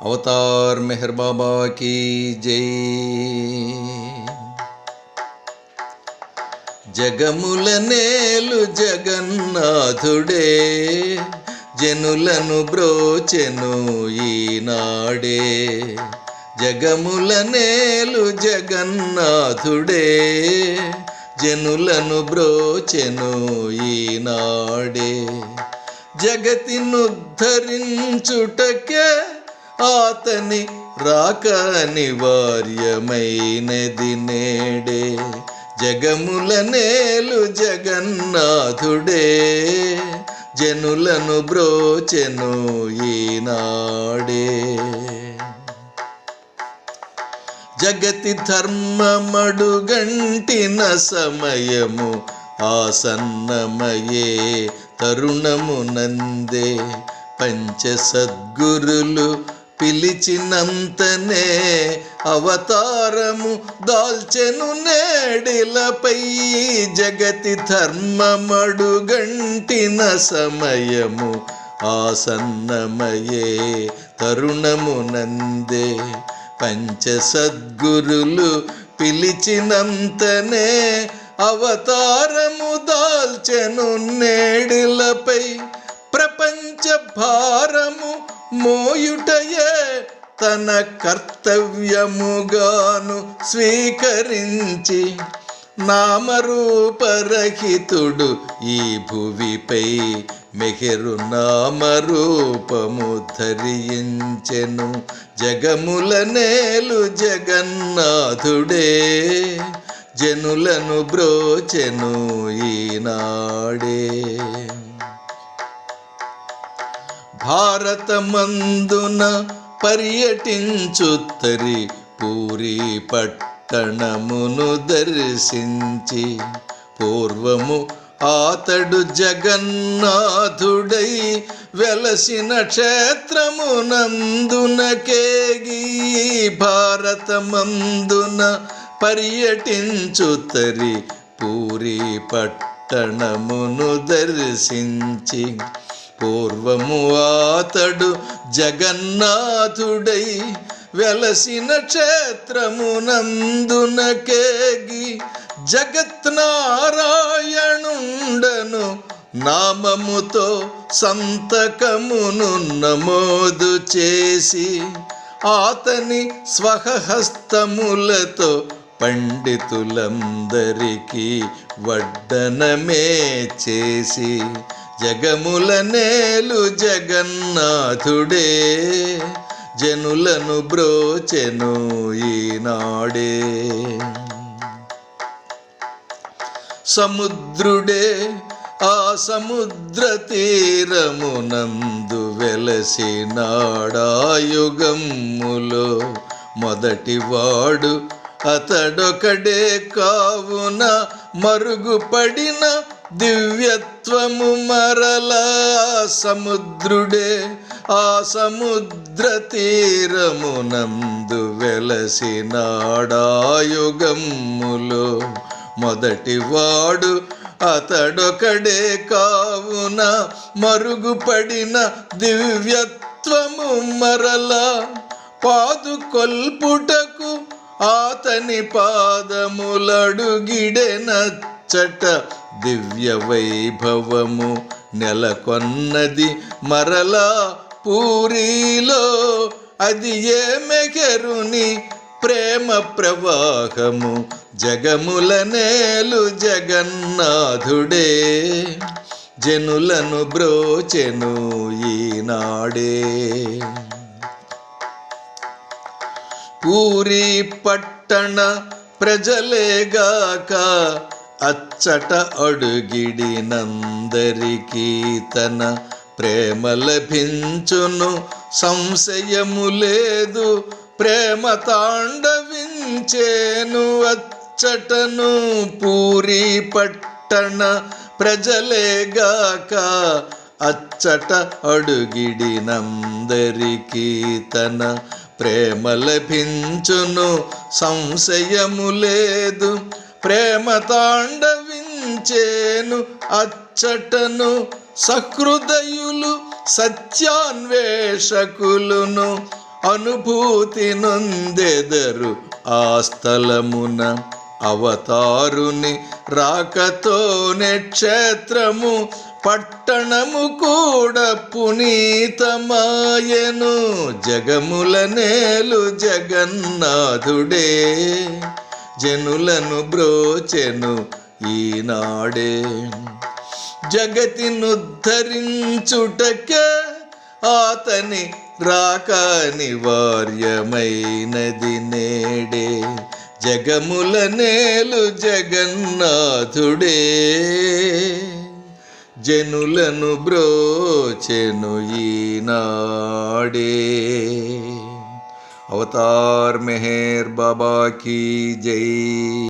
Avatar Meher బాబా key జై. జగముల నేలు జగన్నాథుడే, జనులను బ్రోచెను ఈనాడే. జగముల నేలు జగన్నాథుడే, జనులను బ్రోచెను ఈనాడే. జగతినుద్ధరించుటకే ఆతని రాక అనివార్యమైనది నేడే. జగముల నేలు జగన్నాథుడే, జనులను బ్రోచెను ఈనాడే. జగతి ధర్మమడుగంటిన సమయము ఆసన్నమయే తరుణమునందే. పంచ సద్గురులు పిలిచినంతనే అవతారము దాల్చెను నేడిలపై. జగతి ధర్మమడుగంటిన సమయము ఆసన్నమయే తరుణమునందే. పంచ సద్గురులు పిలిచినంతనే అవతారము దాల్చెను నేడిలపై. ప్రపంచ భారము మోయుటయే తన కర్తవ్యముగాను స్వీకరించి, నామరూపరహితుడు ఈ భువిపై మెహరు నామరూపము ధరించెను. జగముల నేలు జగన్నాథుడే, జనులను బ్రోచెను ఈనాడే. భారతమందున పర్యటించుత్తరి పూరీ పట్టణమును దర్శించి, పూర్వము ఆతడు జగన్నాథుడై వెలసిన క్షేత్రమునందునకేగి. భారతమందున పర్యటించుత్తరి పూరీ పట్టణమును దర్శించి, పూర్వము ఆతడు జగన్నాథుడై వెలసిన క్షేత్రమునందునకేగి. జగత్నారాయణుండను నామముతో సంతకమును నమోదు చేసి, ఆతని స్వహస్తములతో పండితులందరికీ వడ్డనమే చేసి. జగముల నేలు జగన్నాథుడే, జనులను బ్రోచెను ఈనాడే. సముద్రుడే ఆ సముద్ర తీరమునందు వెలసినాడాయుగమ్ములో. మొదటివాడు అతడొకడే కావున మరుగుపడిన దివ్యత్వము మరలా. సముద్రుడే ఆ సముద్ర తీరమునందు వెలసినాడాయుగమ్ములో. మొదటివాడు అతడొకడే కావున మరుగుపడిన దివ్యత్వము మరలా. పాదుకొల్పుటకు ఆతని పాదములడుగిడెనచ్చట దివ్య వైభవము నెలకొన్నది మరలా పూరీలో. అది ఏ మెహరుని ప్రేమ ప్రవాహము. జగముల నేలు జగన్నాథుడే, జనులను బ్రోచెను ఈనాడే. పూరీ పట్టణ ప్రజలేగాక అచ్చట అడుగిడినందరికీ తన ప్రేమ లభించును సంశయము లేదు. ప్రేమ తాండవించేను అచ్చటను. పూరీ పట్టణ ప్రజలేగాక అచ్చట అడుగిడినందరికీ తన ప్రేమ లభించును సంశయము లేదు. ప్రేమ తాండవించేను అచ్చటను. సహృదయులు సత్యాన్వేషకులును అనుభూతి నొందెదరు ఆ స్థలమున. అవతారుని రాకతోనే క్షేత్రము పట్టణము కూడా పునీతమాయెను. జగముల నేలు జగన్నాథుడే జనులను బ్రోచెను ఈనాడే. జగతినుద్ధరించుటకే ఆతని రాక అనివార్యమైనది నేడే. జగముల నేలు జగన్నాథుడే జనులను బ్రోచెను ఈనాడే. అవతార్ మెహర్ బాబా కీ జై.